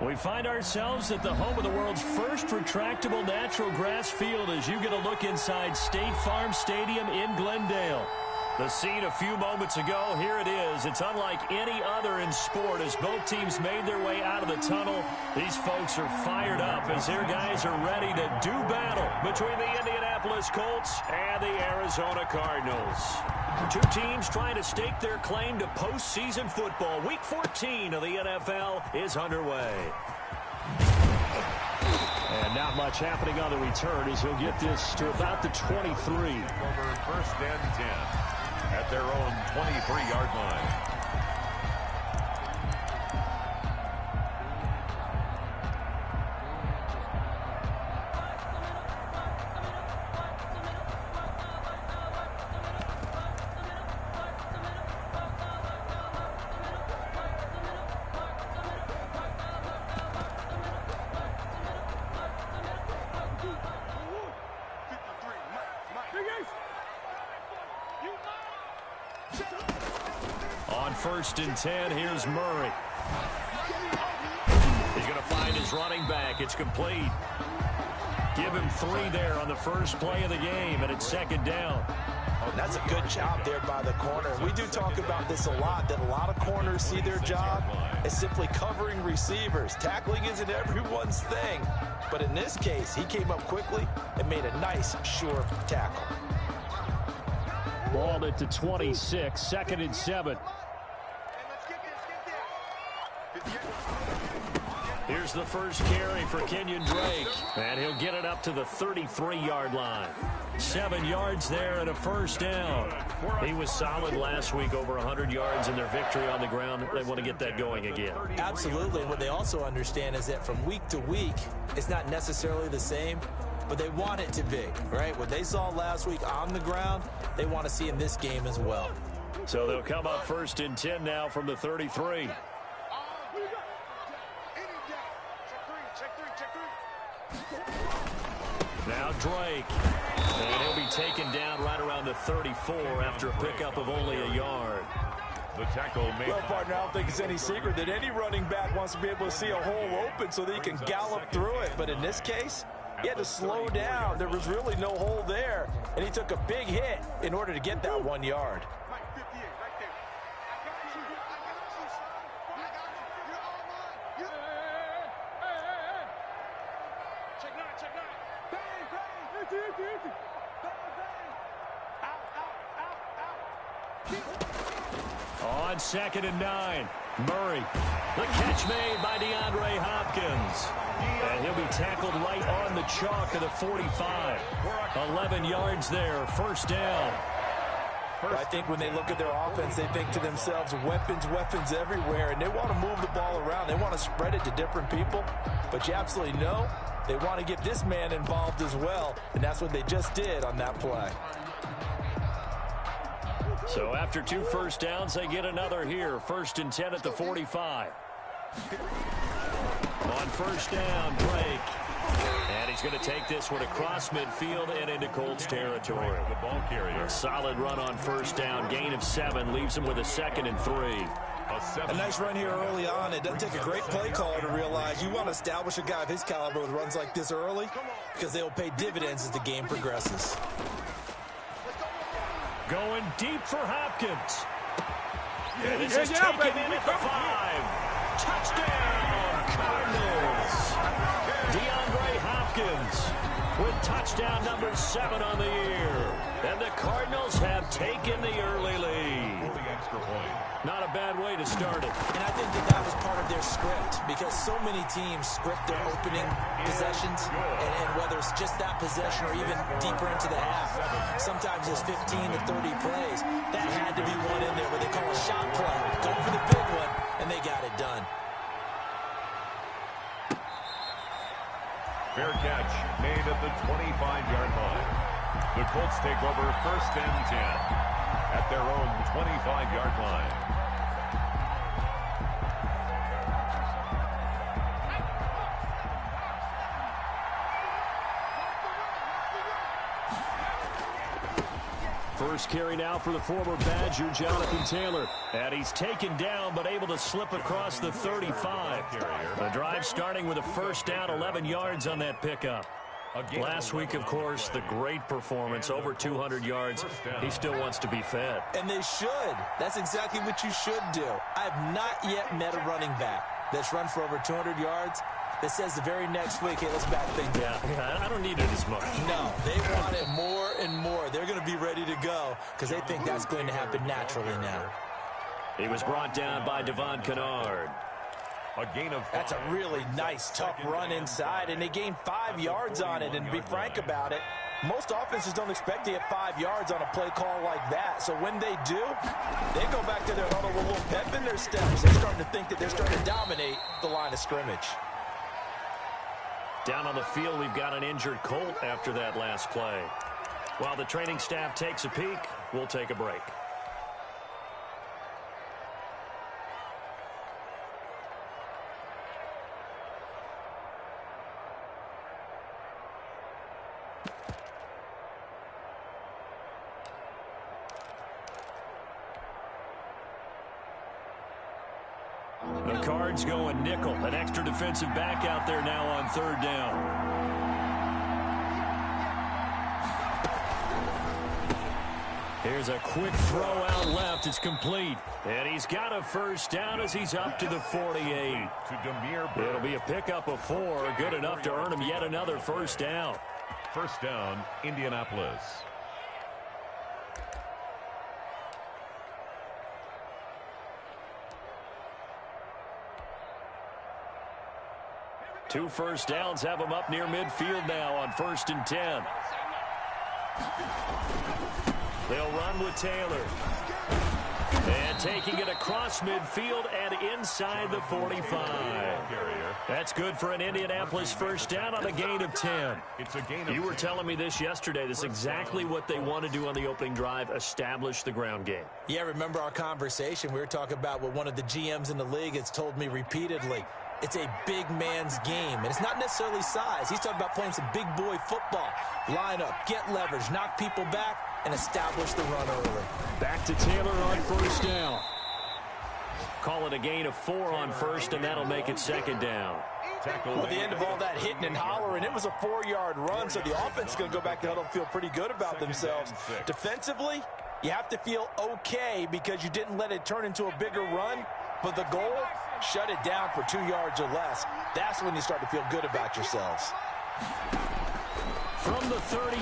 We find ourselves at the home of the world's first retractable natural grass field as you get a look inside State Farm Stadium in Glendale. The scene a few moments ago, here it is. It's unlike any other in sport as both teams made their way out of the tunnel. These folks are fired up as their guys are ready to do battle between the Indianapolis Colts and the Arizona Cardinals. Two teams trying to stake their claim to postseason football. Week 14 of the NFL is underway. And not much happening on the return as he'll get this to about the 23. Over first and 10 at their own 23-yard line. On first and 10, here's Murray. He's going to find his running back. It's complete. Give him 3 there on the first play of the game, and it's second down. Oh, that's a good job there by the corner. We do talk about this a lot, that a lot of corners see their job as simply covering receivers. Tackling isn't everyone's thing. But in this case, he came up quickly and made a nice, sure tackle. Ball at the 26, second and 7. Here's the first carry for Kenyon Drake, and he'll get it up to the 33-yard line. 7 yards there and a first down. He was solid last week, over 100 yards in their victory on the ground. They want to get that going again. Absolutely. What they also understand is that from week to week, it's not necessarily the same, but they want it to be, right? What they saw last week on the ground, they want to see in this game as well. So they'll come up first and 10 now from the 33. Now Drake, and he'll be taken down right around the 34 after a pickup of only a yard. The tackle made. Well, partner, I don't think it's any secret that any running back wants to be able to see a hole open so that he can gallop through it. But in this case, he had to slow down. There was really no hole there, and he took a big hit in order to get that 1 yard. On second and 9, Murray. The catch made by DeAndre Hopkins. And he'll be tackled right on the chalk of the 45. 11 yards there, first down. I think when they look at their offense, they think to themselves, weapons, weapons everywhere, and they want to move the ball around. They want to spread it to different people, but you absolutely know they want to get this man involved as well, and that's what they just did on that play. So after 2 first downs, they get another here. First and 10 at the 45. On first down, Drake. And he's going to take this one across midfield and into Colts territory. The ball carrier. A solid run on first down. Gain of 7 leaves him with a second and 3. A nice run here early on. It doesn't take a great play caller to realize you want to establish a guy of his caliber with runs like this early because they will pay dividends as the game progresses. Going deep for Hopkins. And this is taken in at the 5. Touchdown, Cardinals. DeAndre Hopkins with touchdown number 7 on the year. And the Cardinals have taken the early lead. The extra point. Not a bad way to start it. And I think that that was part of their script because so many teams script their opening possessions, and whether it's just that possession or even deeper into the half, sometimes it's 15 to 30 plays. That had to be one in there where they call a shot play. Go for the big one, and they got it done. Fair catch made at the 25-yard line. The Colts take over first and 10 at their own 25-yard line. First carry now for the former Badger, Jonathan Taylor. And he's taken down, but able to slip across the 35. The drive starting with a first down, 11 yards on that pickup. Last week, of course, the great performance, over 200 yards. He still wants to be fed. And they should. That's exactly what you should do. I have not yet met a running back that's run for over 200 yards that says the very next week, hey, let's back things up. Yeah, I don't need it as much. No, they want it more and more. They're going to be ready to go because they think that's going to happen naturally now. He was brought down by Devon Kennard. A gain of 5. That's a really nice, tough run inside, and they gained 5 yards on it. And to be frank about it, most offenses don't expect to get 5 yards on a play call like that. So when they do, they go back to their huddle with a little pep in their steps. They're starting to think that they're starting to dominate the line of scrimmage. Down on the field, we've got an injured Colt after that last play. While the training staff takes a peek, we'll take a break. The Cards going nickel. An extra defensive back out there now on third down. Here's a quick throw out left. It's complete. And he's got a first down as he's up to the 48. It'll be a pickup of 4. Good enough to earn him yet another first down. First down, Indianapolis. Two first downs have him up near midfield now on 1st and 10. They'll run with Taylor. And taking it across midfield and inside the 45. That's good for an Indianapolis first down on a gain of 10. You were telling me this yesterday. This is exactly what they want to do on the opening drive, establish the ground game. Yeah, remember our conversation? We were talking about what one of the GMs in the league has told me repeatedly. It's a big man's game, and it's not necessarily size. He's talking about playing some big boy football. Line up, get leverage, knock people back, and establish the run early. Back to Taylor on first down. Call it a gain of 4 on first, and that'll make it 2nd down. Well, at the end of all that hitting and hollering, it was a 4-yard run, so the offense is going to go back to huddle and feel pretty good about themselves. Defensively, you have to feel okay because you didn't let it turn into a bigger run, but the goal, shut it down for 2 yards or less. That's when you start to feel good about yourselves. From the 38,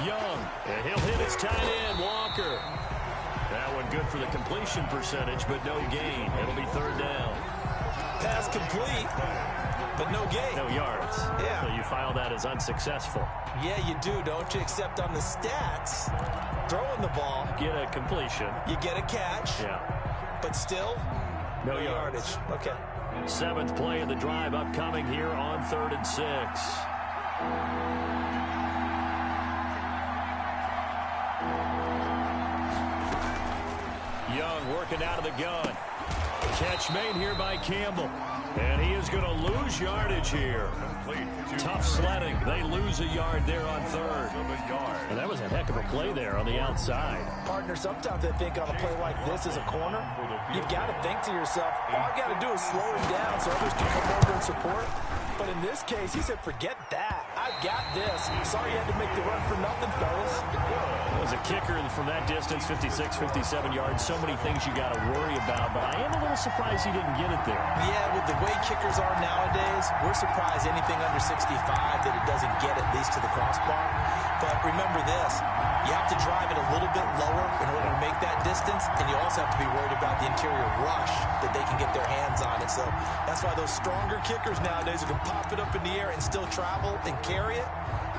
Young. And he'll hit his tight end, Walker. That one good for the completion percentage, but no gain. It'll be 3rd down. Pass complete, but no gain. No yards. Yeah. So you file that as unsuccessful. Yeah, you do, don't you? Except on the stats, throwing the ball. Get a completion. You get a catch. Yeah. But still, no yardage. Okay. 7th play of the drive upcoming here on 3rd and 6. Young working out of the gun. Catch made here by Campbell. And he is going to lose yardage here. Tough sledding. They lose a yard there on 3rd. And that was a heck of a play there on the outside. Partner, sometimes I think on a play like this as a corner, you've got to think to yourself, all I got to do is slow him down so others can come over and support. But in this case, he said, forget that. I've got this. Sorry you had to make the run for nothing, fellas. It was a kicker from that distance, 56, 57 yards. So many things you got to worry about, but I am a little surprised he didn't get it there. Yeah, with the way kickers are nowadays, we're surprised anything under 65 that it doesn't get at least to the crossbar. But remember this, you have to drive it a little bit lower in order to make that distance, and you also have to be worried about the interior rush that they can get their hands on it. So that's why those stronger kickers nowadays are going to pop it up in the air and still travel and carry it.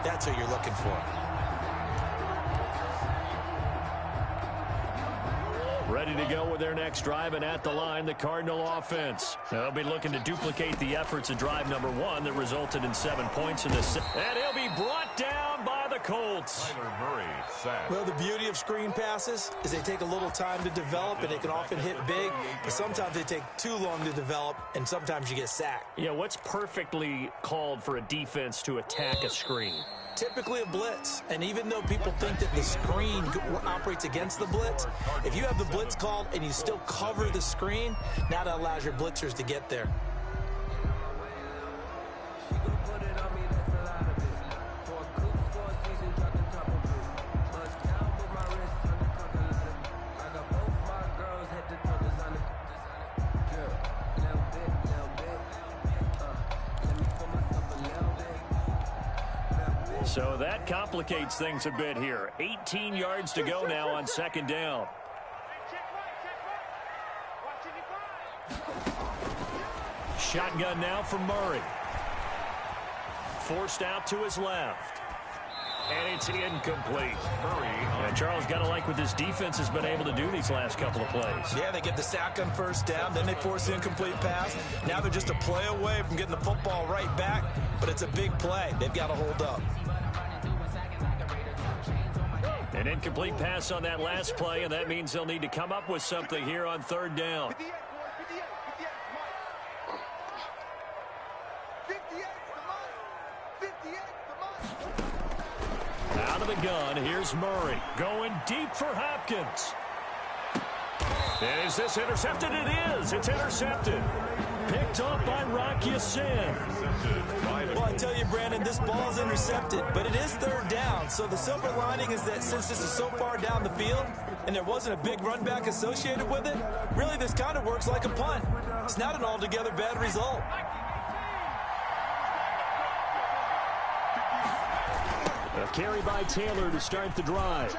That's what you're looking for. Ready to go with their next drive, and at the line, the Cardinal offense. They'll be looking to duplicate the efforts of drive number 1 that resulted in 7 points in this. And he'll be brought down by the Colts. Kyler Murray sacked. Well, the beauty of screen passes is they take a little time to develop, and they can often hit big, but sometimes they take too long to develop, and sometimes you get sacked. Yeah, what's perfectly called for a defense to attack a screen? Typically a blitz, and even though people think that the screen operates against the blitz, if you have the blitz called and you still cover the screen, now that allows your blitzers to get there. So that complicates things a bit here. 18 yards to go now on second down. Shotgun now for Murray. Forced out to his left. And it's incomplete. And Charles, got to like what this defense has been able to do these last couple of plays. Yeah, they get the sack on first down, then they force the incomplete pass. Now they're just a play away from getting the football right back, but it's a big play. They've got to hold up. An incomplete pass on that last play, and that means they'll need to come up with something here on third down. Out of the gun, here's Murray. Going deep for Hopkins. And is this intercepted? It is. It's intercepted. Picked up by Rock Ya-Sin. Well, I tell you, Brandon, this ball's intercepted, but it is third down. So the silver lining is that since this is so far down the field and there wasn't a big run back associated with it, really this kind of works like a punt. It's not an altogether bad result. A carry by Taylor to start the drive.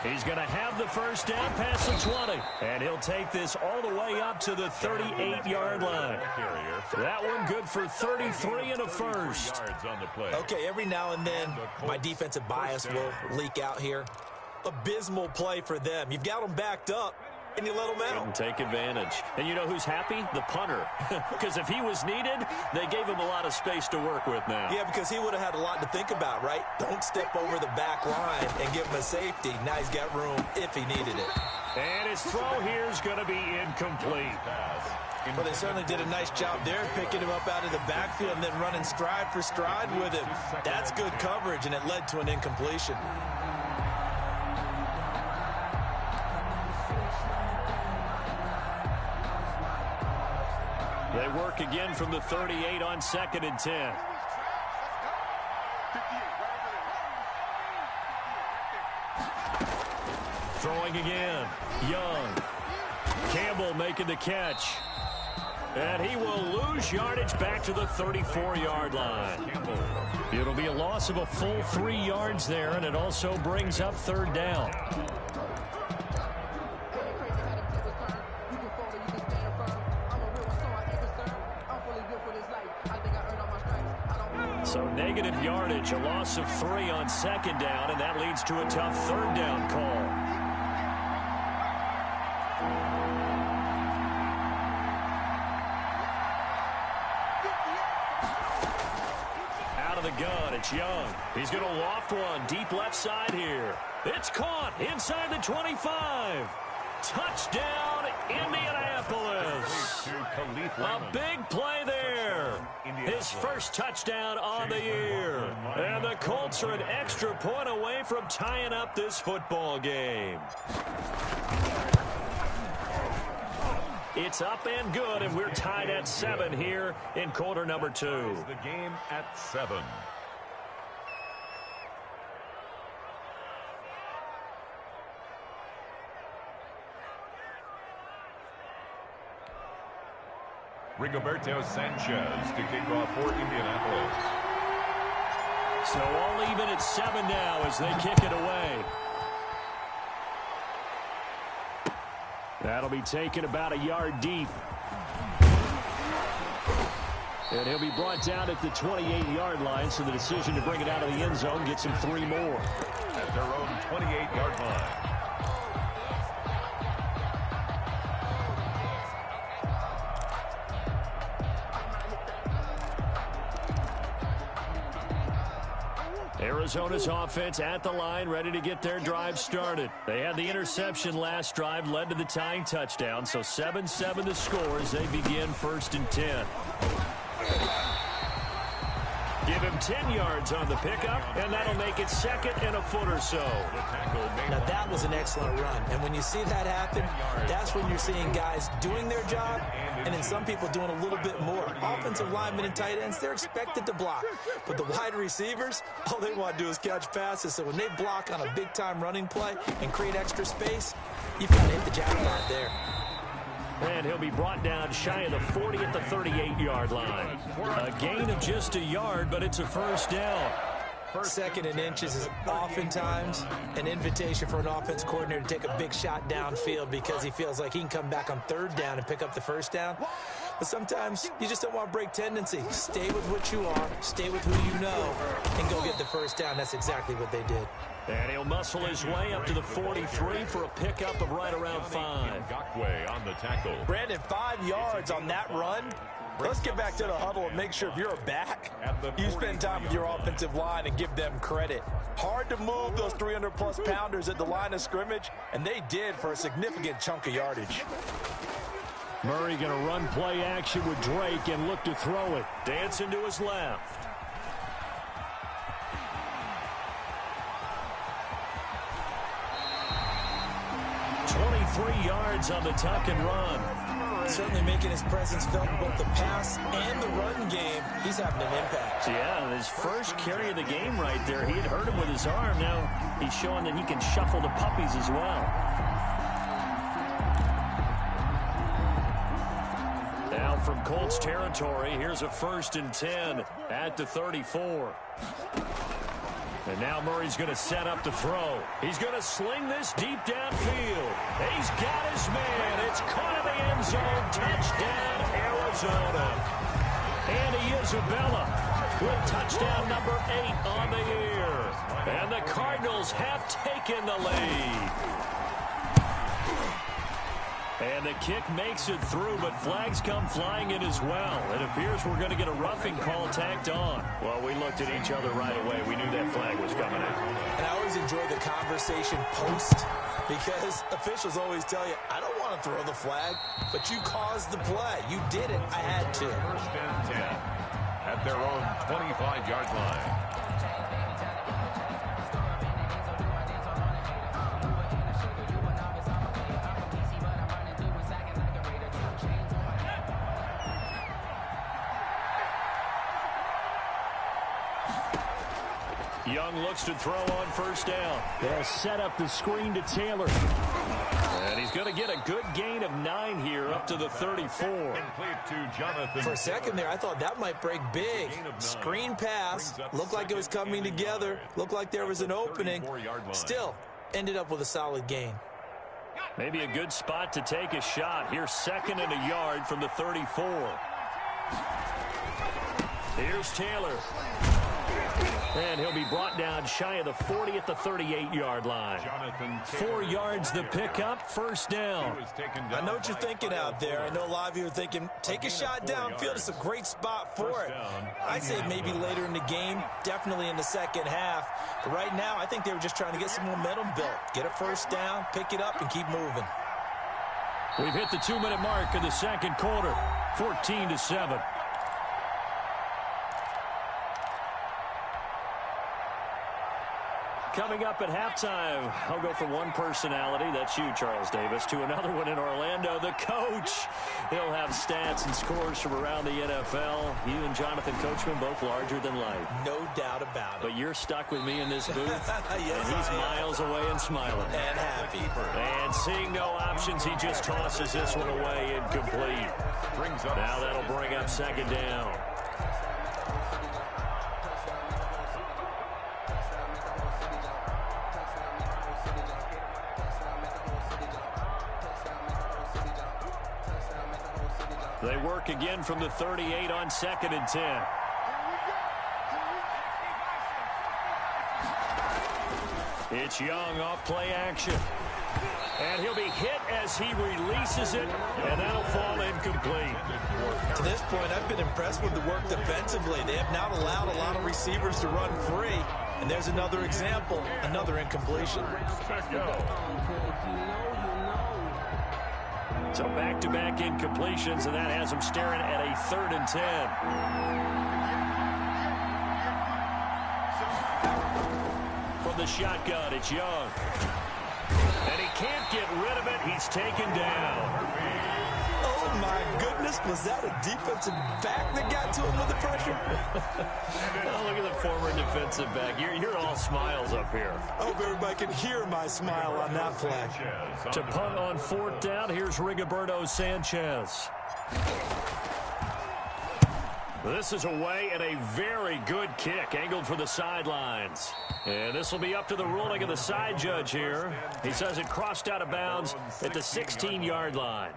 He's going to have the first down past the 20. And he'll take this all the way up to the 38-yard line. That one good for 33 and a first. Okay, every now and then my defensive bias will leak out here. Abysmal play for them. You've got them backed up, and you let them out. And take advantage. And you know who's happy? The punter. Because if he was needed, they gave him a lot of space to work with now. Yeah, because he would have had a lot to think about, right? Don't step over the back line and give him a safety. Now he's got room if he needed it. And his throw here is going to be incomplete. Well, they certainly did a nice job there, picking him up out of the backfield and then running stride for stride with him. That's good coverage, and it led to an incompletion. They work again from the 38 on 2nd and 10. Throwing again. Young. Campbell making the catch. And he will lose yardage back to the 34-yard line. It'll be a loss of a full 3 yards there, and it also brings up third down. So negative yardage, a loss of 3 on second down, and that leads to a tough third down call. Out of the gun, it's Young. He's going to loft one deep left side here. It's caught inside the 25. Touchdown, Indianapolis. A big play there. His first touchdown on the year. And the Colts are an extra point away from tying up this football game. It's up and good, and we're tied at 7 here in quarter number 2. The game at 7. Rigoberto Sanchez to kick off for Indianapolis. So all even at 7 now as they kick it away. That'll be taken about a yard deep. And he'll be brought down at the 28-yard line, so the decision to bring it out of the end zone gets him 3 more. At their own 28-yard line. Arizona's offense at the line, ready to get their drive started. They had the interception last drive, led to the tying touchdown, so 7-7 the score as they begin 1st and 10. Give him 10 yards on the pickup, and that'll make it 2nd and a foot or so. Now, that was an excellent run. And when you see that happen, that's when you're seeing guys doing their job and then some people doing a little bit more. Offensive linemen and tight ends, they're expected to block. But the wide receivers, all they want to do is catch passes. So when they block on a big-time running play and create extra space, you've got to hit the jackpot there. And he'll be brought down shy of the 40 at the 38-yard line. A gain of just a yard, but it's a 1st down. 2nd and inches is oftentimes an invitation for an offense coordinator to take a big shot downfield because he feels like he can come back on 3rd down and pick up the 1st down. But sometimes you just don't want to break tendency. Stay with what you are, stay with who you know, and go get the 1st down. That's exactly what they did. And he'll muscle his way up to the 43 for a pickup of right around 5. Ngakoue on the tackle. Brandon, 5 yards on that run. Let's get back to the huddle and make sure if you're a back, you spend time with your offensive line and give them credit. Hard to move those 300-plus pounders at the line of scrimmage, and they did for a significant chunk of yardage. Murray going to run play action with Drake and look to throw it. Dancing to his left. 23 yards on the tuck and run. Certainly making his presence felt in both the pass and the run game. He's having an impact. Yeah, his first carry of the game right there. He had hurt him with his arm. Now he's showing that he can shuffle the puppies as well. Now from Colts territory, here's a 1st and 10 at the 34. And now Murray's going to set up to throw. He's going to sling this deep downfield. He's got his man. It's caught in the end zone. Touchdown, Arizona. Andy Isabella with touchdown number 8 on the year. And the Cardinals have taken the lead. And the kick makes it through, but flags come flying in as well. It appears we're going to get a roughing call tacked on. Well, we looked at each other right away. We knew that flag was coming out. And I always enjoy the conversation post because officials always tell you, I don't want to throw the flag, but you caused the play. You did it. I had to. 1st and 10 at their own 25-yard line. Young looks to throw on 1st down. They'll set up the screen to Taylor. And he's going to get a good gain of 9 here up to the 34. For a second there, I thought that might break big. Screen pass. Looked like it was coming together. Looked like there was an opening. Still, ended up with a solid gain. Maybe a good spot to take a shot. Here's 2nd and a yard from the 34. Here's Taylor. And he'll be brought down shy of the 40 at the 38-yard line. 4 yards the pickup, 1st down. I know what you're thinking out there. I know a lot of you are thinking, take a shot downfield. It's a great spot for it. I'd say maybe later in the game, definitely in the 2nd half. But right now, I think they were just trying to get some momentum built. Get a 1st down, pick it up, and keep moving. We've hit the 2-minute mark of the 2nd quarter, 14-7. Coming up at halftime, I'll go from one personality, that's you, Charles Davis, to another one in Orlando, the coach. He'll have stats and scores from around the NFL. You and Jonathan Coachman, both larger than life. No doubt about it. But you're stuck with me in this booth, yes, and he's miles away and smiling. And happy. And seeing no options, he just tosses this one away incomplete. Now that'll bring up 2nd down. They work again from the 38 on 2nd and 10. It's Young off play action. And he'll be hit as he releases it, and that'll fall incomplete. To this point, I've been impressed with the work defensively. They have not allowed a lot of receivers to run free. And there's another example, another incompletion. So back-to-back incompletions, and that has him staring at a 3rd and 10. From the shotgun, it's Young. And he can't get rid of it. He's taken down. Oh, my goodness. Was that a defensive back that got to him with the pressure? Oh, look at the former defensive back. You're all smiles up here. I hope everybody can hear my smile on that play. To punt on 4th down, here's Rigoberto Sanchez. This is away and a very good kick, angled for the sidelines. And this will be up to the ruling of the side judge here. He says it crossed out of bounds at the 16-yard line.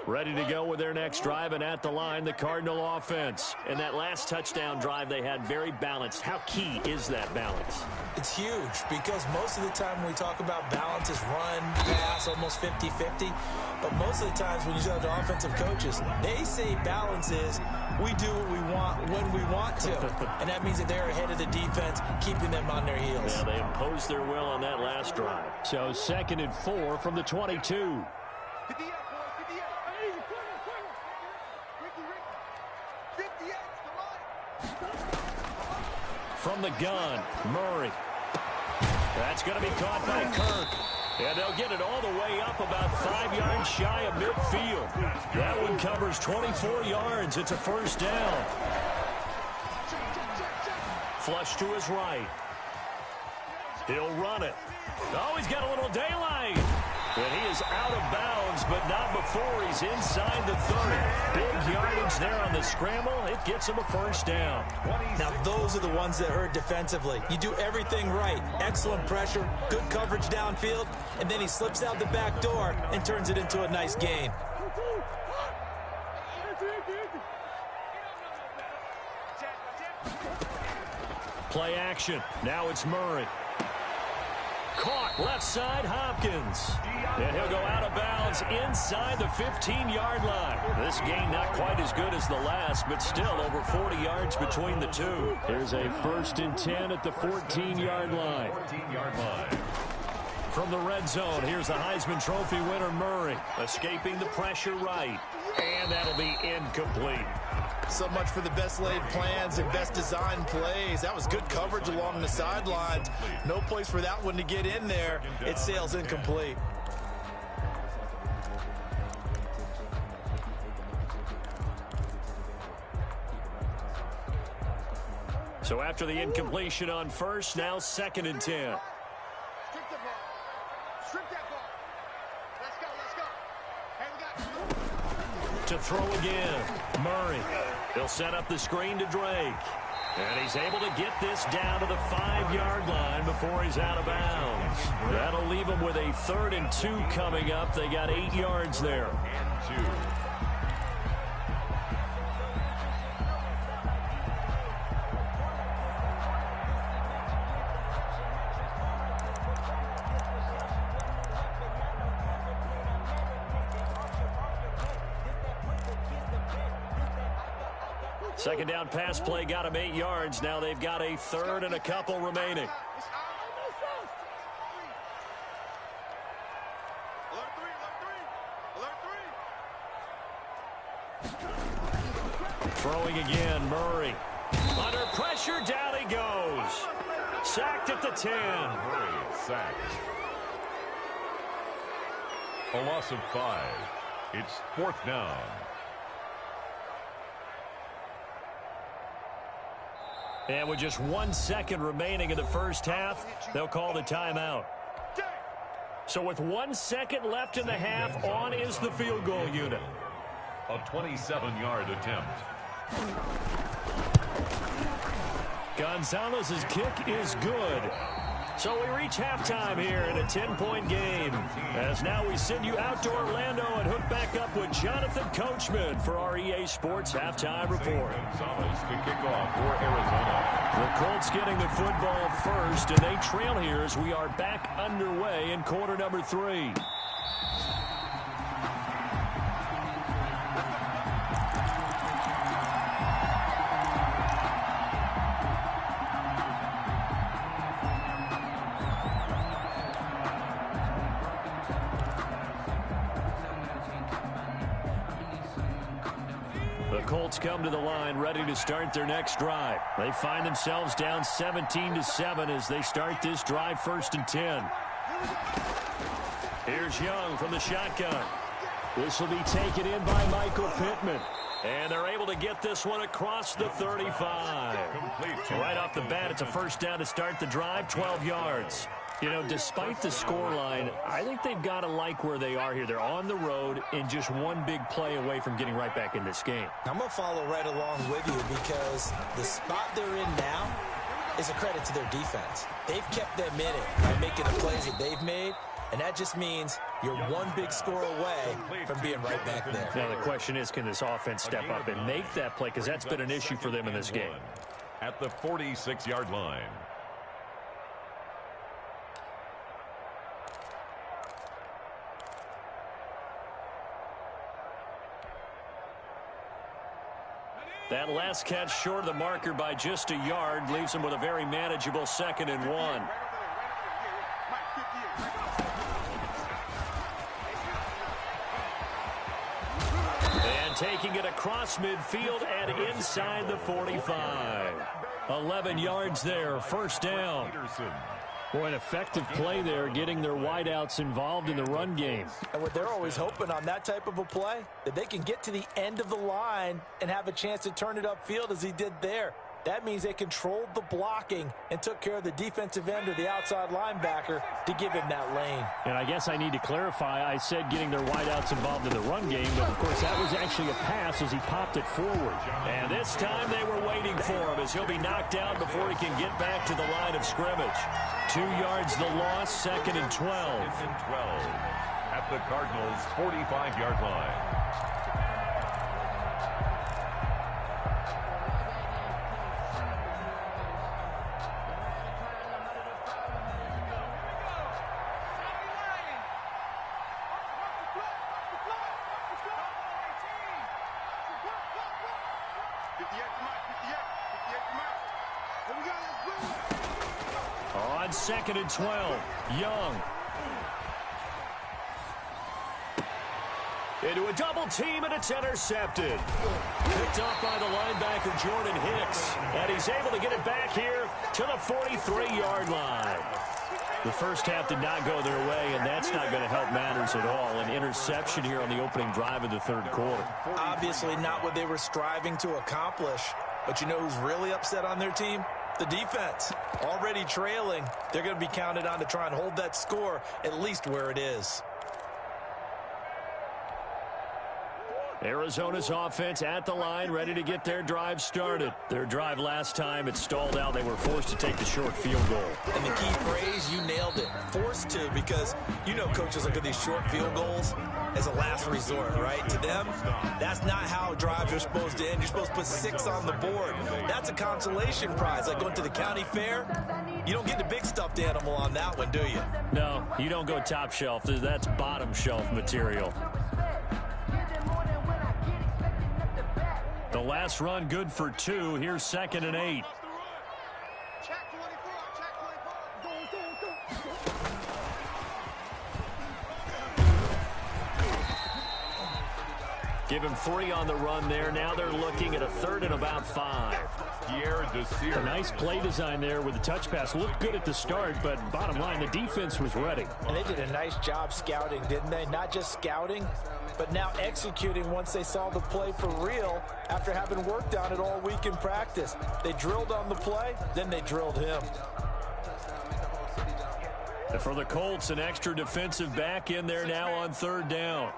Ready to go with their next drive, and at the line, the Cardinal offense. And that last touchdown drive they had very balanced. How key is that balance? It's huge because most of the time when we talk about balance is run, pass, almost 50-50. But most of the times when you talk to offensive coaches, they say balance is we do what we want when we want to. And that means that they're ahead of the defense, keeping them on their heels. Yeah, they imposed their will on that last drive. So 2nd and 4 from the 22. From the gun, Murray. That's going to be caught by Kirk. And they'll get it all the way up about 5 yards shy of midfield. That one covers 24 yards. It's a 1st down. Flush to his right. He'll run it. Oh, he's got a little daylight. And he is out of bounds, but not before he's inside the 30. Big yardage there on the scramble. It gets him a 1st down. Now, those are the ones that hurt defensively. You do everything right. Excellent pressure, good coverage downfield, and then he slips out the back door and turns it into a nice gain. Play action. Now it's Murray. Caught left side, Hopkins. And he'll go out of bounds inside the 15-yard line. This gain not quite as good as the last, but still over 40 yards between the two. Here's a 1st and 10 at the 14-yard line. From the red zone, here's the Heisman Trophy winner, Murray. Escaping the pressure right. And that'll be incomplete. So much for the best laid plans and best designed plays. That was good coverage along the sidelines. No place for that one to get in there. It sails incomplete. So after the incompletion on 1st, now 2nd and 10. To throw again, Murray. He'll set up the screen to Drake. And he's able to get this down to the 5-yard line before he's out of bounds. That'll leave him with a 3rd and 2 coming up. They got 8 yards there. Second down pass play got him 8 yards. Now they've got a 3rd and a couple remaining. Throwing again, Murray. Under pressure, down he goes. Sacked at the 10. Murray sacked. A loss of 5. It's 4th down. And with just 1 second remaining in the first half, they'll call the timeout. So with 1 second left in the half, on is the field goal unit. A 27-yard attempt. Gonzalez's kick is good. So we reach halftime here in a 10-point game. As now we send you out to Orlando and hook back up with Jonathan Coachman for our EA Sports Halftime Report. To kick off for Arizona. The Colts getting the football first, and they trail here as we are back underway in quarter number 3. Colts come to the line ready to start their next drive. They find themselves down 17-7 as they start this drive 1st and 10. Here's Young from the shotgun. This will be taken in by Michael Pittman. And they're able to get this one across the 35. Right off the bat, it's a first down to start the drive, 12 yards. You know, despite the scoreline, I think they've got to like where they are here. They're on the road and just one big play away from getting right back in this game. I'm going to follow right along with you because the spot they're in now is a credit to their defense. They've kept them in it by making the plays that they've made, and that just means you're one big score away from being right back there. Now the question is, can this offense step up and make that play? Because that's been an issue for them in this game. At the 46-yard line. That last catch short of the marker by just a yard leaves him with a very manageable 2nd and 1. And taking it across midfield and inside the 45. 11 yards there, first down. Boy, an effective play there, getting their wideouts involved in the run game. And what they're always hoping on that type of a play, that they can get to the end of the line and have a chance to turn it upfield as he did there. That means they controlled the blocking and took care of the defensive end or the outside linebacker to give him that lane. And I guess I need to clarify, I said getting their wideouts involved in the run game, but of course that was actually a pass as he popped it forward. And this time they were waiting for him as he'll be knocked down before he can get back to the line of scrimmage. 2 yards the loss, 2nd and 12. At the Cardinals' 45-yard line. On 2nd and 12, Young. Into a double team, and it's intercepted. Picked off by the linebacker, Jordan Hicks. And he's able to get it back here to the 43-yard line. The first half did not go their way, and that's not going to help matters at all. An interception here on the opening drive of the 3rd quarter. Obviously not what they were striving to accomplish. But you know who's really upset on their team? The defense. Already trailing. They're going to be counted on to try and hold that score at least where it is. Arizona's offense at the line, ready to get their drive started. Their drive last time, it stalled out. They were forced to take the short field goal. And the key phrase, you nailed it. Forced to, because you know coaches look at these short field goals as a last resort, right? To them, that's not how drives are supposed to end. You're supposed to put 6 on the board. That's a consolation prize, like going to the county fair. You don't get the big stuffed animal on that one, do you? No, you don't go top shelf. That's bottom shelf material. The last run good for 2. Here's 2nd and 8. Give him 3 on the run there. Now they're looking at a 3rd and about 5. A nice play design there with the touch pass. Looked good at the start, but bottom line, the defense was ready. And they did a nice job scouting, didn't they? Not just scouting, but now executing once they saw the play for real after having worked on it all week in practice. They drilled on the play, then they drilled him. And for the Colts, an extra defensive back in there now on 3rd down.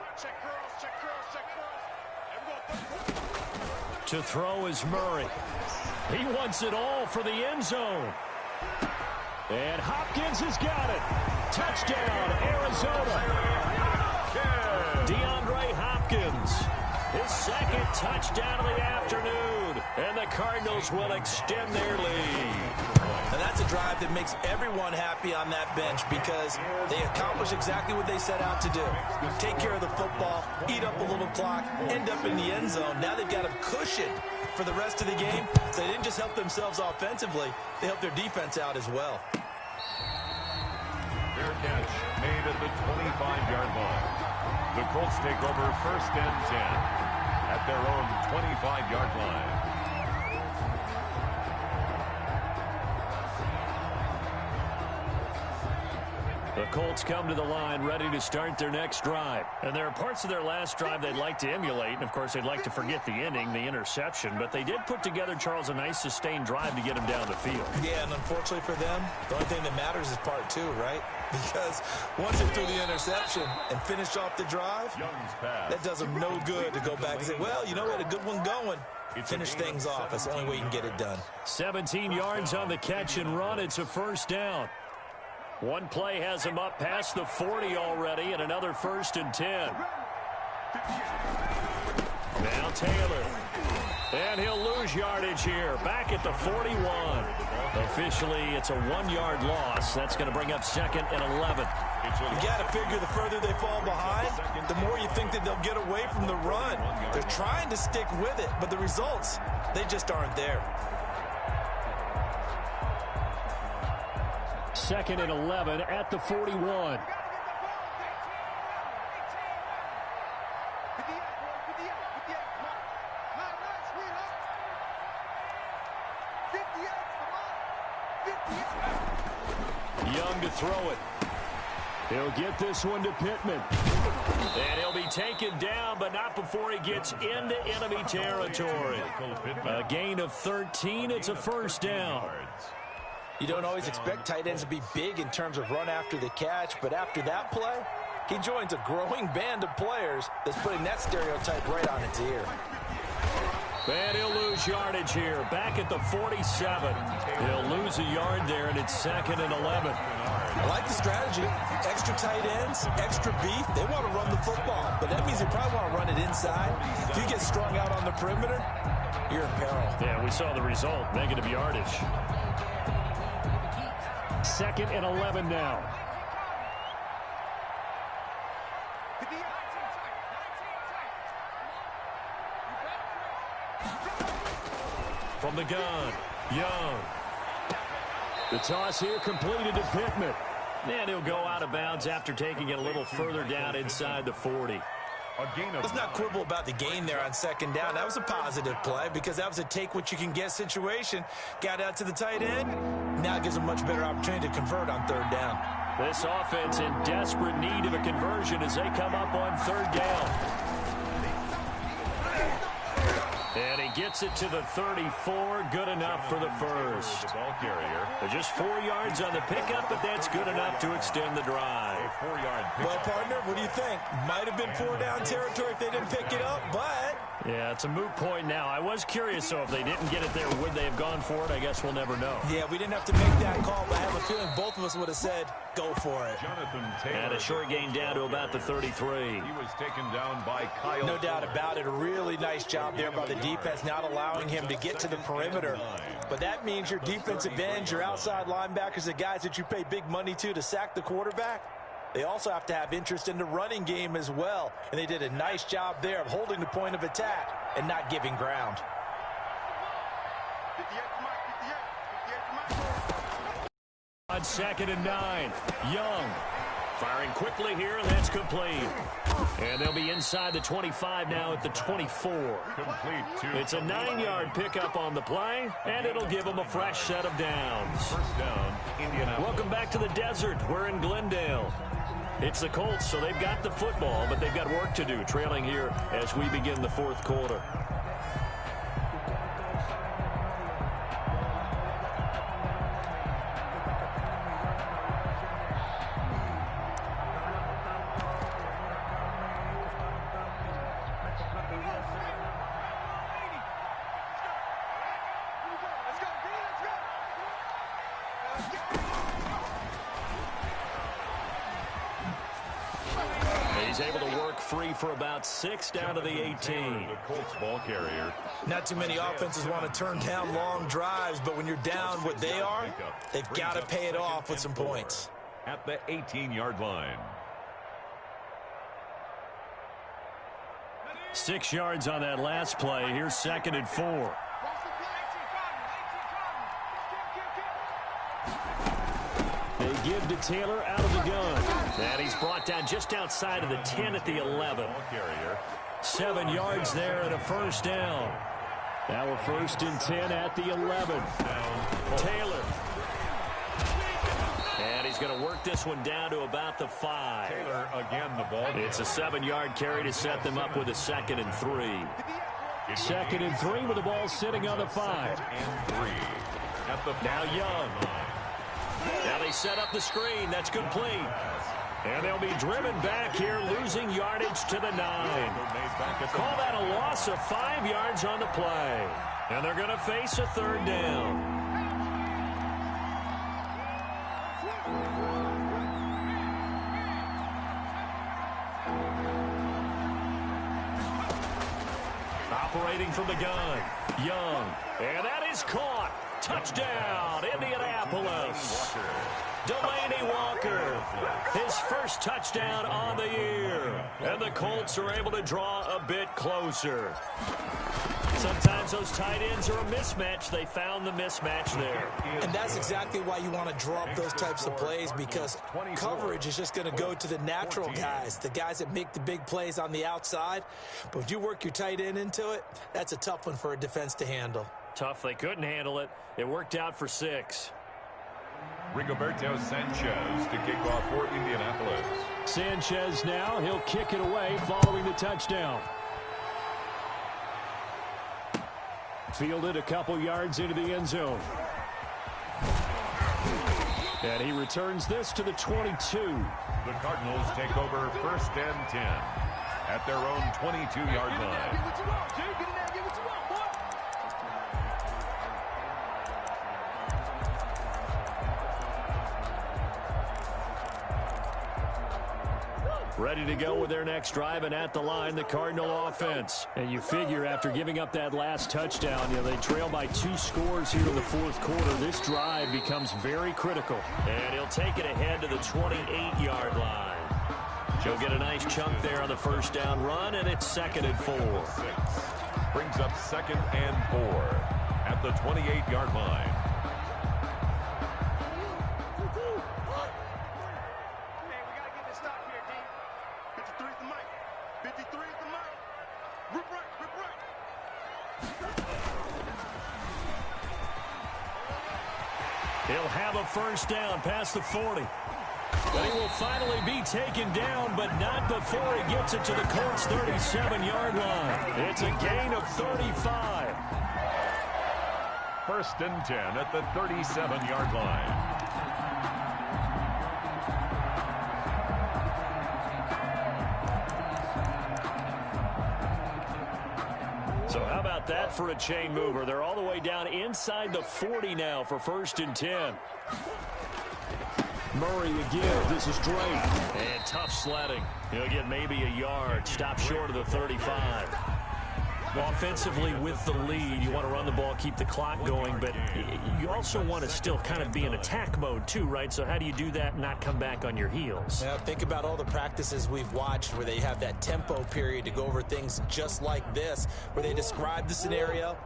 To throw is Murray. He wants it all for the end zone. And Hopkins has got it. Touchdown, Arizona. DeAndre Hopkins, his second touchdown of the afternoon. And the Cardinals will extend their lead. And that's a drive that makes everyone happy on that bench because they accomplish exactly what they set out to do. Take care of the football, eat up a little clock, end up in the end zone. Now they've got a cushion for the rest of the game. So they didn't just help themselves offensively, they helped their defense out as well. Fair catch made at the 25-yard line. The Colts take over 1st and 10 at their own 25-yard line. The Colts come to the line ready to start their next drive. And there are parts of their last drive they'd like to emulate. And, of course, they'd like to forget the ending, the interception. But they did put together, Charles, a nice sustained drive to get them down the field. Yeah, and unfortunately for them, the only thing that matters is part 2, right? Because once they threw the interception and finished off the drive, that does them no good to go back and say, well, you know, we had a good one going. Finish things off. That's the only way you can get it done. 17 yards on the catch and run. It's a first down. One play has him up past the 40 already, and another 1st and 10. Now Taylor. And he'll lose yardage here. Back at the 41. Officially, it's a 1-yard loss. That's going to bring up 2nd and 11. You got to figure the further they fall behind, the more you think that they'll get away from the run. They're trying to stick with it, but the results, they just aren't there. 2nd and 11 at the 41. Young to throw it. He'll get this one to Pittman. And he'll be taken down, but not before he gets into enemy territory. A gain of 13. It's a first down. You don't always expect tight ends to be big in terms of run after the catch, but after that play, he joins a growing band of players that's putting that stereotype right on its ear. And he'll lose yardage here. Back at the 47. He'll lose a yard there, and it's 2nd and 11. I like the strategy. Extra tight ends, extra beef. They want to run the football, but that means they probably want to run it inside. If you get strung out on the perimeter, you're in peril. Yeah, we saw the result. Negative yardage. 2nd and 11 now. From the gun, Young. The toss here completed to Pittman. And he'll go out of bounds after taking it a little further down inside the 40. Let's not quibble about the gain there on 2nd down. That was a positive play because that was a take-what-you-can-get situation. Got out to the tight end. Now it gives them a much better opportunity to convert on 3rd down. This offense in desperate need of a conversion as they come up on 3rd down. And he gets it to the 34. Good enough for the first. Ball carrier. Just 4 yards on the pickup, but that's good enough to extend the drive. 4-yard pickup. Well, partner, what do you think? Might have been 4-down territory if they didn't pick it up, but... Yeah, it's a moot point now. I was curious, so if they didn't get it there, would they have gone for it? I guess we'll never know. Yeah, we didn't have to make that call, but I have a feeling both of us would have said, go for it. Jonathan Taylor. And a short gain down to about the 33. He was taken down by Kyle. No doubt about it. A really nice job there by the defense, not allowing him to get to the perimeter. But that means your defensive ends, your outside linebackers, the guys that you pay big money to sack the quarterback, they also have to have interest in the running game as well. And they did a nice job there of holding the point of attack and not giving ground. On 2nd and 9, Young firing quickly here, and that's complete. And they'll be inside the 25 now at the 24. It's a 9-yard pickup on the play, and it'll give them a fresh set of downs. First down, Indianapolis. Welcome back to the desert. We're in Glendale. It's the Colts, so they've got the football, but they've got work to do, trailing here as we begin the 4th quarter. He's able to work free for about 6 down to the 18. The Colts ball carrier. Not too many offenses want to turn down long drives, but when you're down what they are, they've got to pay it off with some points. At the 18-yard line. 6 yards on that last play. Here's 2nd and 4. They give to Taylor out of the gun. And he's brought down just outside of the 10 at the 11. 7 yards there and a first down. Now we're 1st and 10 at the 11. Taylor. And he's going to work this one down to about the 5. Taylor again the ball. It's a 7-yard carry to set them up with a 2nd and 3. 2nd and 3 with the ball sitting on the 5. Now Young. Now they set up the screen. That's complete. And they'll be driven back here, losing yardage to the 9. Call that a loss of 5 yards on the play. And they're going to face a 3rd down. Operating from the gun, Young. And that is caught. Touchdown, Indianapolis. Delaney Walker, his first touchdown on the year. And the Colts are able to draw a bit closer. Sometimes those tight ends are a mismatch. They found the mismatch there. And that's exactly why you want to draw up those types of plays, because coverage is just going to go to the natural guys, the guys that make the big plays on the outside. But if you work your tight end into it, that's a tough one for a defense to handle. Tough. They couldn't handle it. It worked out for 6. Rigoberto Sanchez to kick off for Indianapolis. Sanchez now. He'll kick it away following the touchdown. Fielded a couple yards into the end zone. And he returns this to the 22. The Cardinals take over 1st and 10 at their own 22-yard line. Ready to go with their next drive, and at the line, the Cardinal offense. And you figure after giving up that last touchdown, they trail by 2 scores here in the 4th quarter. This drive becomes very critical. And he'll take it ahead to the 28-yard line. He'll get a nice chunk there on the first down run, and it's 2nd and 4. Brings up 2nd and 4 at the 28-yard line. He'll have a first down past the 40. But he will finally be taken down, but not before he gets it to the Colts' 37-yard line. It's a gain of 35. 1st and 10 at the 37-yard line. So how about that for a chain mover? They're all the way down inside the 40 now for 1st and 10. Murray again. This is Drake. And tough sledding. He'll get maybe a yard. Stop short of the 35. Offensively with the lead, you want to run the ball, keep the clock going, but you also want to still kind of be in attack mode too, right? So how do you do that and not come back on your heels? Yeah, think about all the practices we've watched where they have that tempo period to go over things just like this, where they describe the scenario,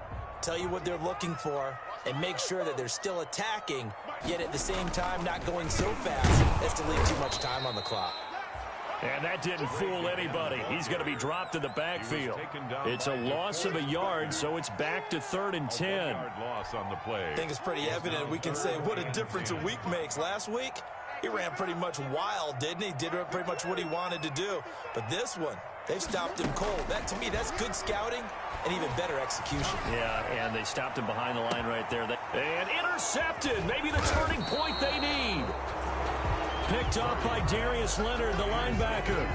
tell you what they're looking for, and make sure that they're still attacking, yet at the same time not going so fast as to leave too much time on the clock. And that didn't fool anybody. He's going to be dropped in the backfield. It's a loss of a yard, so it's back to 3rd and 10. Loss on the play. I think it's pretty evident. We can say what a difference a week makes. Last week, he ran pretty much wild, didn't he? Did pretty much what he wanted to do. But this one, they've stopped him cold. That, to me, that's good scouting and even better execution. Yeah, and they stopped him behind the line right there. And intercepted. Maybe the turning point they need. Picked up by Darius Leonard, the linebacker.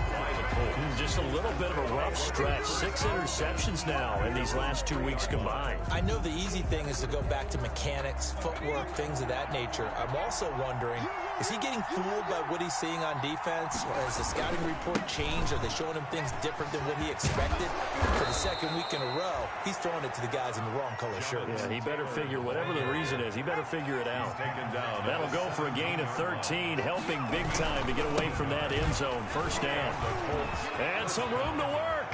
Colts. Just a little bit of a rough stretch. 6 interceptions now in these last 2 weeks combined. I know the easy thing is to go back to mechanics, footwork, things of that nature. I'm also wondering, is he getting fooled by what he's seeing on defense? Has the scouting report changed? Are they showing him things different than what he expected? For the second week in a row, he's throwing it to the guys in the wrong color shirts. Yeah, he better figure, whatever the reason is, he better figure it out. That'll go for a gain of 13, helping big time to get away from that end zone. First down. And some room to work.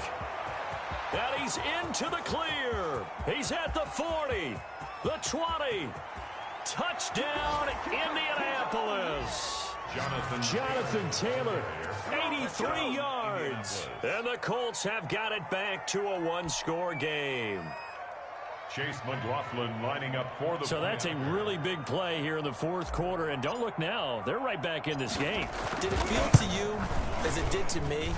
And he's into the clear. He's at the 40, the 20. Touchdown, Indianapolis. Jonathan Taylor, 83 yards. And the Colts have got it back to a one-score game. Chase McLaughlin lining up for the... So that's a really big play here in the fourth quarter. And don't look now, they're right back in this game. Did it feel to you, as it did to me,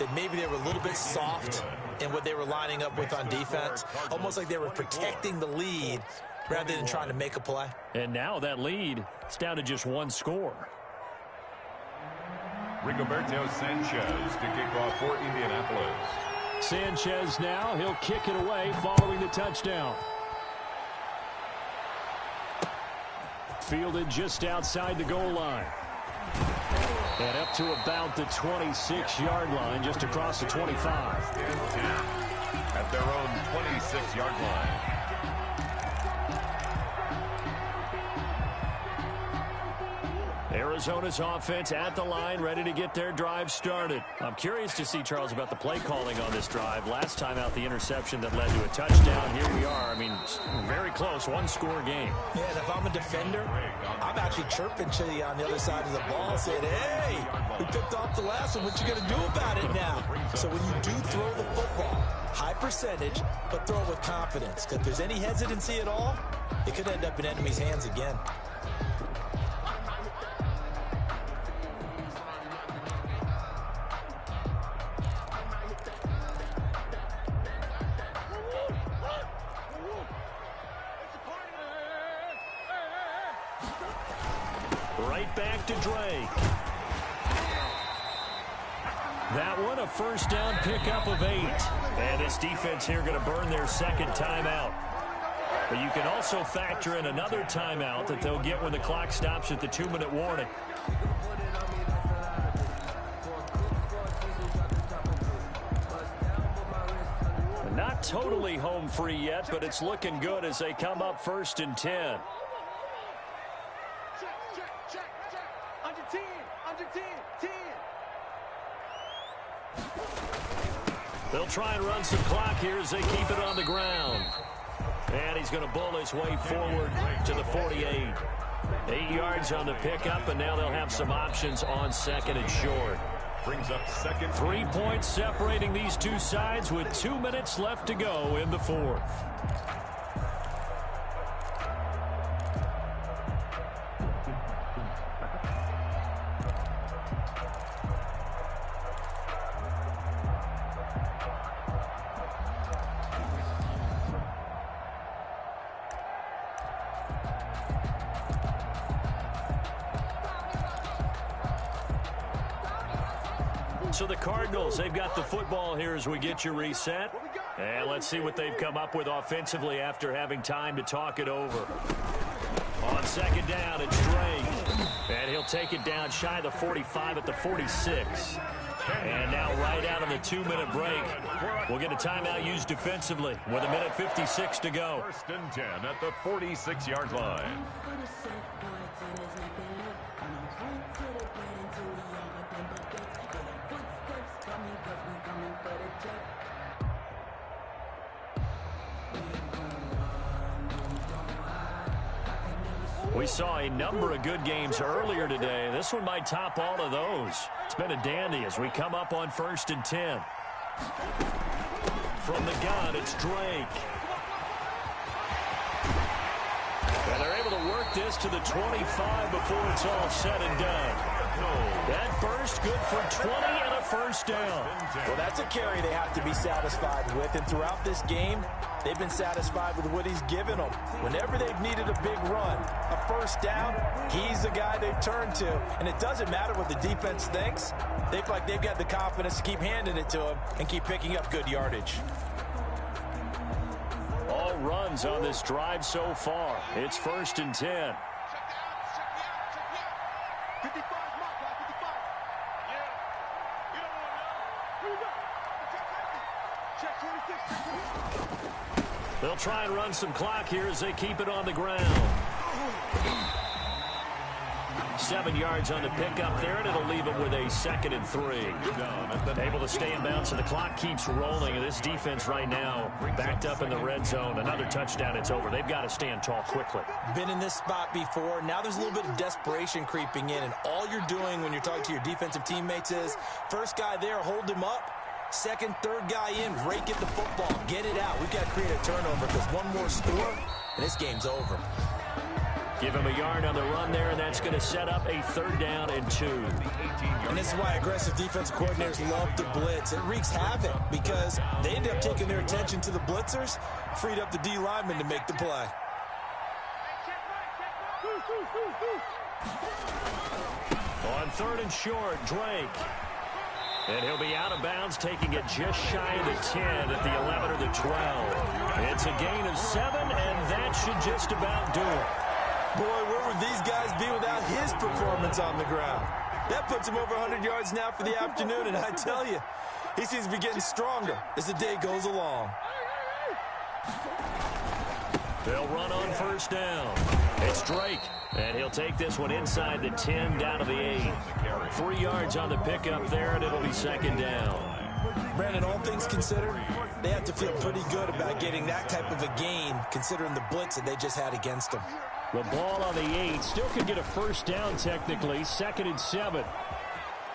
that maybe they were a little bit soft in what they were lining up with on defense? Almost like they were protecting the lead rather than trying to make a play. And now that lead is down to just one score. Rigoberto Sanchez to kick off for Indianapolis. Sanchez now, he'll kick it away following the touchdown. Fielded just outside the goal line. And up to about the 26-yard line, just across the 25. At their own 26-yard line. Arizona's offense at the line, ready to get their drive started. I'm curious to see, Charles, about the play calling on this drive. Last time out, the interception that led to a touchdown. Here we are. I mean, very close, one-score game. Yeah, and if I'm a defender, I'm actually chirping to you on the other side of the ball, saying, hey, we picked off the last one. What you going to do about it now? So when you do throw the football, high percentage, but throw it with confidence. Because if there's any hesitancy at all, it could end up in enemy's hands again. Right back to Drake. That one, a first down pickup of 8. And this defense here going to burn their second timeout. But you can also factor in another timeout that they'll get when the clock stops at the 2-minute warning. Not totally home free yet, but it's looking good as they come up 1st and 10. They'll try and run some clock here as they keep it on the ground. And he's going to bull his way forward to the 48. 8 yards on the pickup, and now they'll have some options on 2nd and short. Brings up 2nd. 3 points separating these two sides with 2 minutes left to go in the fourth. So the Cardinals, they've got the football here as we get you reset. And let's see what they've come up with offensively after having time to talk it over. On 2nd down, it's Drake. And he'll take it down shy of the 45 at the 46. And now right out of the 2-minute break, we'll get a timeout used defensively with 1:56 to go. 1st and 10 at the 46-yard line. We saw a number of good games earlier today. This one might top all of those. It's been a dandy as we come up on 1st and 10. From the gun, it's Drake. And they're able to work this to the 25 before it's all said and done. That burst good for 20 and a first down. Well, that's a carry they have to be satisfied with, and throughout this game, they've been satisfied with what he's given them. Whenever they've needed a big run, a first down, he's the guy they've turned to. And it doesn't matter what the defense thinks. They feel like they've got the confidence to keep handing it to him and keep picking up good yardage. All runs on this drive so far. It's 1st and 10. They'll try and run some clock here as they keep it on the ground. 7 yards on the pickup there, and it'll leave them with a 2nd and 3. Able to stay in bounds, and the clock keeps rolling. And this defense right now backed up in the red zone. Another touchdown, it's over. They've got to stand tall quickly. Been in this spot before. Now there's a little bit of desperation creeping in, and all you're doing when you're talking to your defensive teammates is first guy there, hold him up. Second, third guy in, rake at the football. Get it out. We've got to create a turnover because one more score, and this game's over. Give him a yard on the run there, and that's going to set up a 3rd down and 2. And this is why aggressive defensive coordinators love to blitz. It wreaks havoc because they end up taking their attention to the blitzers, freed up the D lineman to make the play. On 3rd and short, Drake. And he'll be out of bounds, taking it just shy of the 10 at the 11 or the 12. It's a gain of 7, and that should just about do it. Boy, where would these guys be without his performance on the ground? That puts him over 100 yards now for the afternoon, and I tell you, he seems to be getting stronger as the day goes along. They'll run on 1st down. It's Drake, and he'll take this one inside the 10 down to the 8. 3 yards on the pickup there, and it'll be 2nd down. Brandon, all things considered, they have to feel pretty good about getting that type of a gain considering the blitz that they just had against them. The ball on the 8 still could get a 1st down technically, 2nd and 7.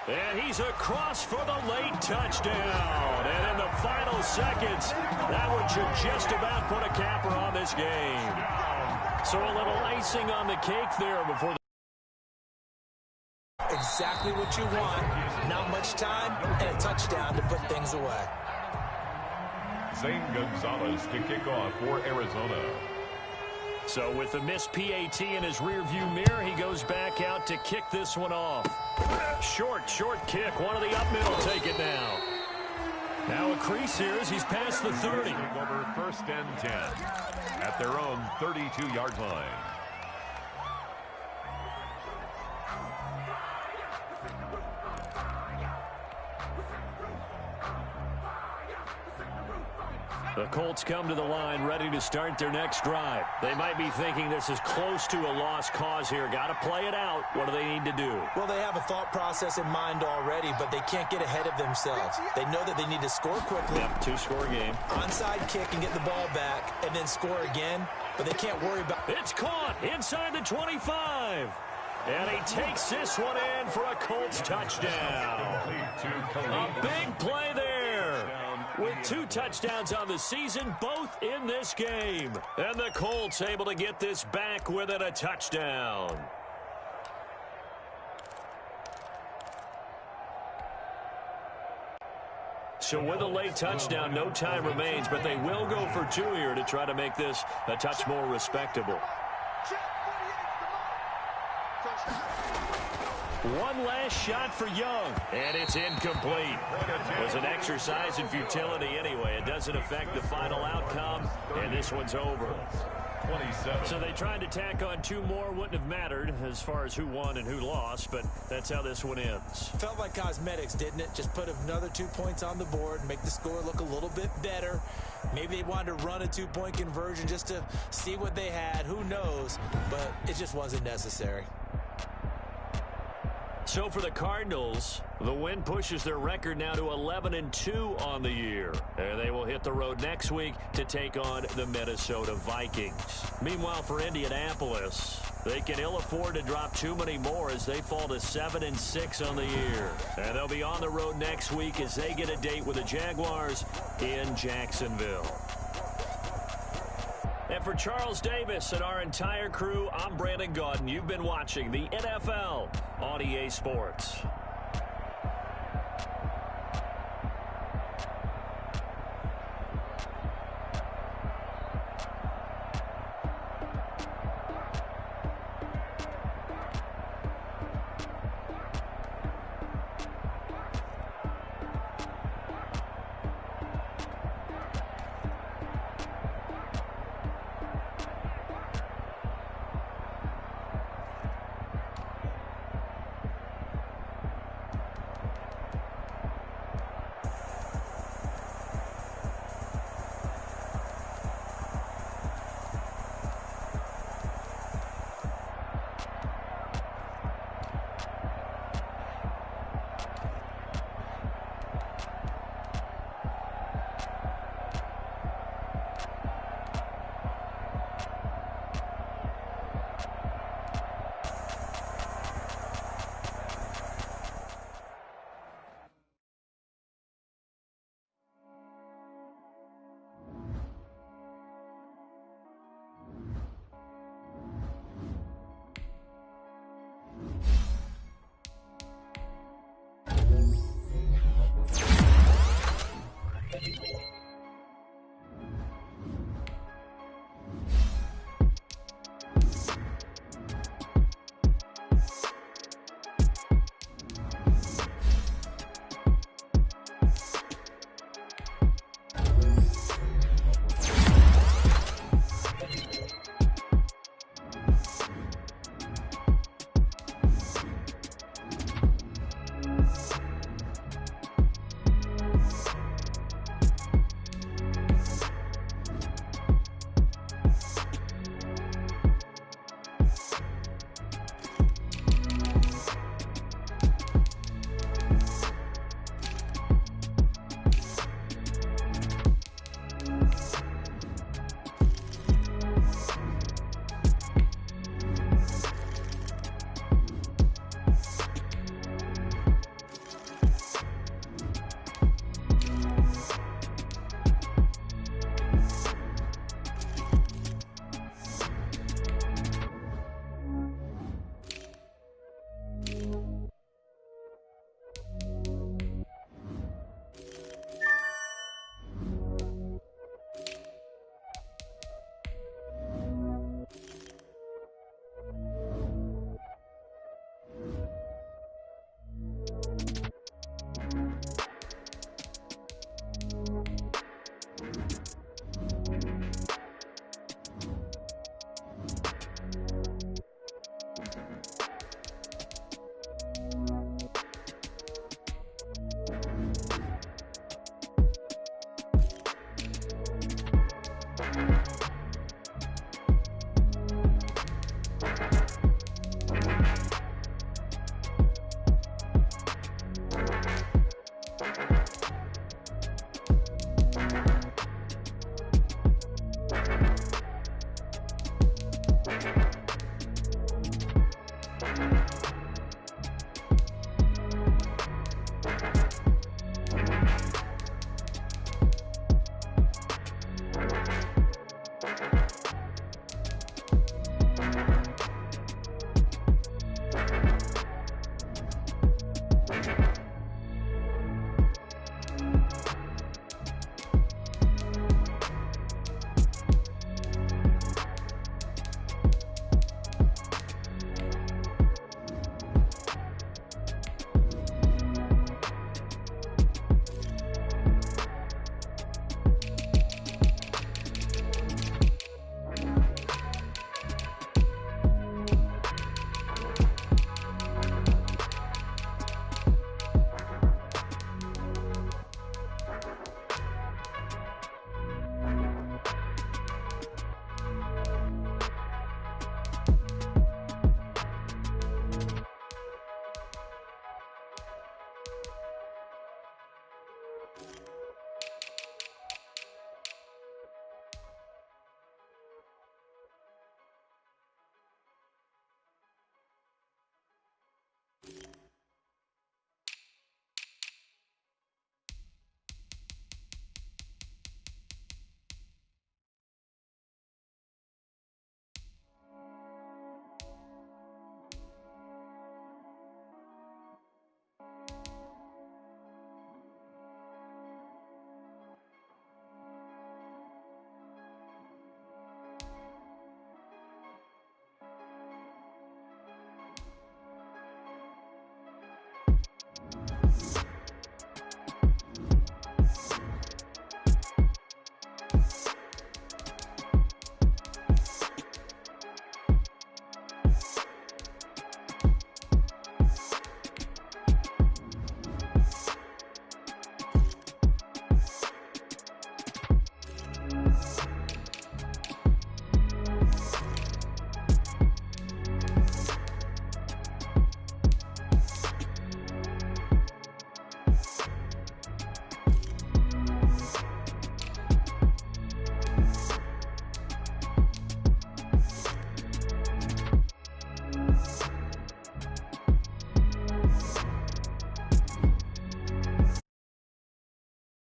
And he's across for the late touchdown. And in the final seconds, that one should just about put a capper on this game. So a little icing on the cake there before exactly what you want. Not much time and a touchdown to put things away. Zane Gonzalez to kick off for Arizona. So with the missed PAT in his rearview mirror, he goes back out to kick this one off. Short kick. One of the up middle. Take it now. Now a crease here as he's past the 30. Over 1st and 10 at their own 32-yard line. The Colts come to the line ready to start their next drive. They might be thinking this is close to a lost cause here. Got to play it out. What do they need to do? Well, they have a thought process in mind already, but they can't get ahead of themselves. They know that they need to score quickly. Yep, 2-score game. Onside kick and get the ball back and then score again, but they can't worry about... It's caught inside the 25. And he takes this one in for a Colts touchdown. A big play there. With 2 touchdowns on the season, both in this game. And the Colts able to get this back within a touchdown. So with a late touchdown, no time remains, but they will go for 2 here to try to make this a touch more respectable. One last shot for Young, and it's incomplete. It was an exercise in futility anyway. It doesn't affect the final outcome, and this one's over. 27. So they tried to tack on 2 more. Wouldn't have mattered as far as who won and who lost, but that's how this one ends. Felt like cosmetics, didn't it? Just put another 2 points on the board, make the score look a little bit better. Maybe they wanted to run a 2-point conversion just to see what they had. Who knows? But it just wasn't necessary. So for the Cardinals, the win pushes their record now to 11-2 on the year. And they will hit the road next week to take on the Minnesota Vikings. Meanwhile, for Indianapolis, they can ill afford to drop too many more as they fall to 7-6 on the year. And they'll be on the road next week as they get a date with the Jaguars in Jacksonville. And for Charles Davis and our entire crew, I'm Brandon Gaudin. You've been watching the NFL on EA Sports.